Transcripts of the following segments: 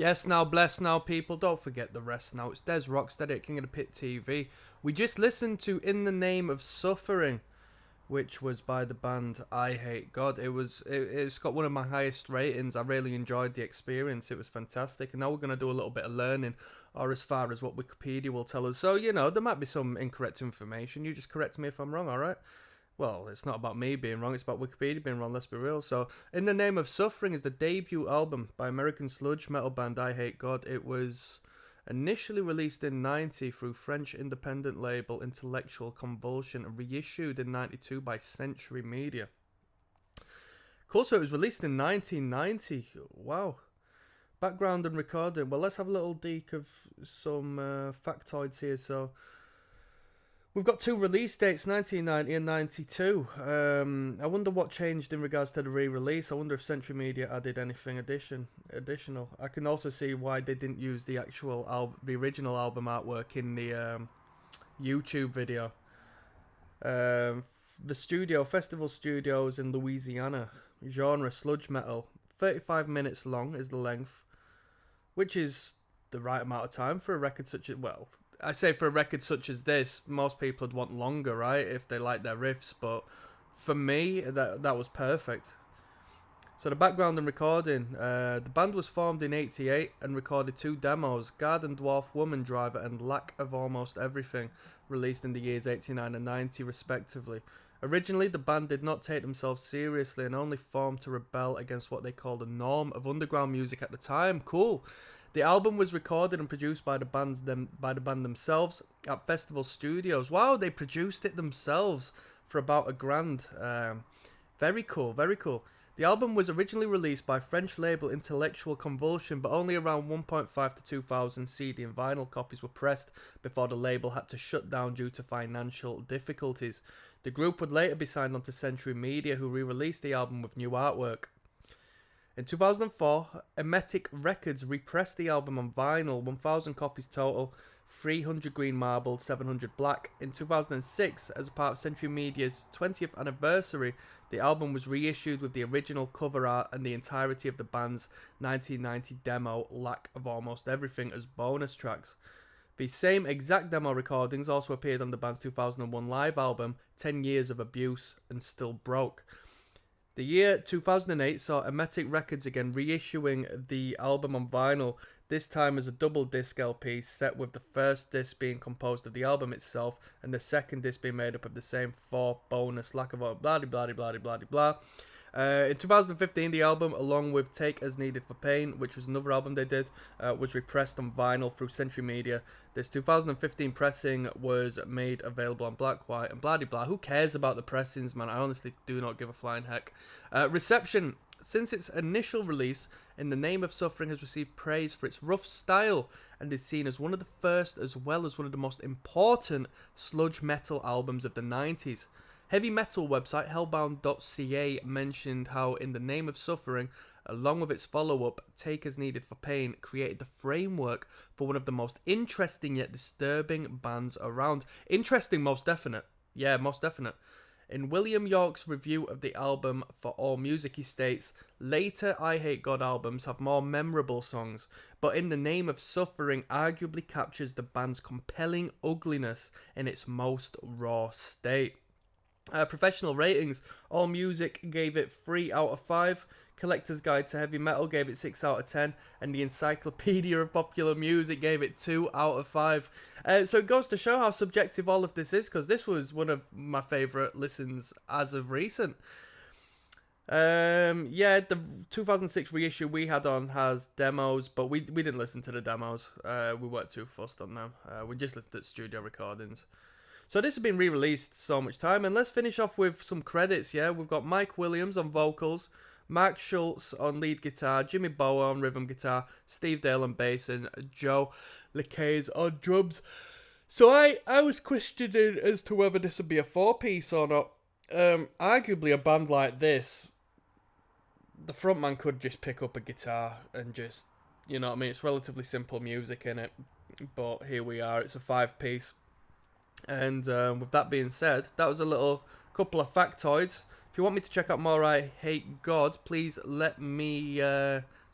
Yes, now, bless now, people. Don't forget the rest now. It's Des Rocksteady at King of the Pit TV. We just listened to In the Name of Suffering, which was by the band Eyehategod. It's got one of my highest ratings. I really enjoyed the experience. It was fantastic. And now we're going to do a little bit of learning, or as far as what Wikipedia will tell us. So, there might be some incorrect information. You just correct me if I'm wrong, alright? Well, it's not about me being wrong, it's about Wikipedia being wrong, let's be real. So, In the Name of Suffering is the debut album by American sludge metal band Eyehategod. It was initially released in 90 through French independent label Intellectual Convulsion and reissued in 92 by Century Media. Cool, so it was released in 1990. Wow. Background and recording. Well, let's have a little deek of some factoids here. So, we've got two release dates, 1990 and 92. I wonder what changed in regards to the re-release. I wonder if Century Media added anything additional. I can also see why they didn't use the actual the original album artwork in the YouTube video. The studio, Festival Studios in Louisiana. Genre, sludge metal. 35 minutes long is the length, which is the right amount of time for a record such as, well, I say for a record such as this, most people would want longer, right, if they like their riffs, but for me, that was perfect. So the background and recording, the band was formed in 88 and recorded two demos, Garden Dwarf, Woman Driver and Lack of Almost Everything, released in the years 89 and 90 respectively. Originally, the band did not take themselves seriously and only formed to rebel against what they called the norm of underground music at the time. Cool. The album was recorded and produced by the band themselves at Festival Studios. Wow, they produced it themselves for about $1,000. Very cool, very cool. The album was originally released by French label Intellectual Convulsion, but only around 1.5 to 2,000 CD and vinyl copies were pressed before the label had to shut down due to financial difficulties. The group would later be signed onto Century Media, who re-released the album with new artwork. In 2004, Eyehategod Records repressed the album on vinyl, 1,000 copies total, 300 green marbled, 700 black. In 2006, as a part of Century Media's 20th anniversary, the album was reissued with the original cover art and the entirety of the band's 1990 demo, Lack of Almost Everything, as bonus tracks. The same exact demo recordings also appeared on the band's 2001 live album, 10 Years of Abuse and Still Broke. The year 2008 saw Eyehategod Records again reissuing the album on vinyl, this time as a double disc LP set with the first disc being composed of the album itself and the second disc being made up of the same four bonus lack of blah blah blah blah blah blah. In 2015, the album, along with Take As Needed for Pain, which was another album they did, was repressed on vinyl through Century Media. This 2015 pressing was made available on black, white, and blah blah. Who cares about the pressings, man? I honestly do not give a flying heck. Reception. Since its initial release, In the Name of Suffering has received praise for its rough style and is seen as one of the first as well as one of the most important sludge metal albums of the 90s. Heavy metal website hellbound.ca mentioned how In the Name of Suffering, along with its follow-up Take As Needed for Pain, created the framework for one of the most interesting yet disturbing bands around. Interesting, most definite. Yeah, most definite. In William York's review of the album for All Music, he states, later Eyehategod albums have more memorable songs, but In the Name of Suffering arguably captures the band's compelling ugliness in its most raw state. Professional ratings, All Music gave it 3 out of 5, Collector's Guide to Heavy Metal gave it 6 out of 10, and the Encyclopedia of Popular Music gave it 2 out of 5. So it goes to show how subjective all of this is, because this was one of my favourite listens as of recent. Yeah, the 2006 reissue we had on has demos, but we didn't listen to the demos. We weren't too fussed on them. We just listened to studio recordings. So this has been re-released so much time, and let's finish off with some credits, yeah? We've got Mike Williams on vocals, Mark Schultz on lead guitar, Jimmy Bower on rhythm guitar, Steve Dale on bass, and Joe LeCaze on drums. So I was questioning as to whether this would be a 4-piece or not. Arguably a band like this, the frontman could just pick up a guitar and just, you know what I mean? It's relatively simple music in it, but here we are, it's a 5-piece. And with that being said, that was a little couple of factoids. If you want me to check out more Eyehategod, please let me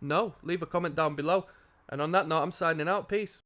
know. Leave a comment down below. And on that note, I'm signing out. Peace.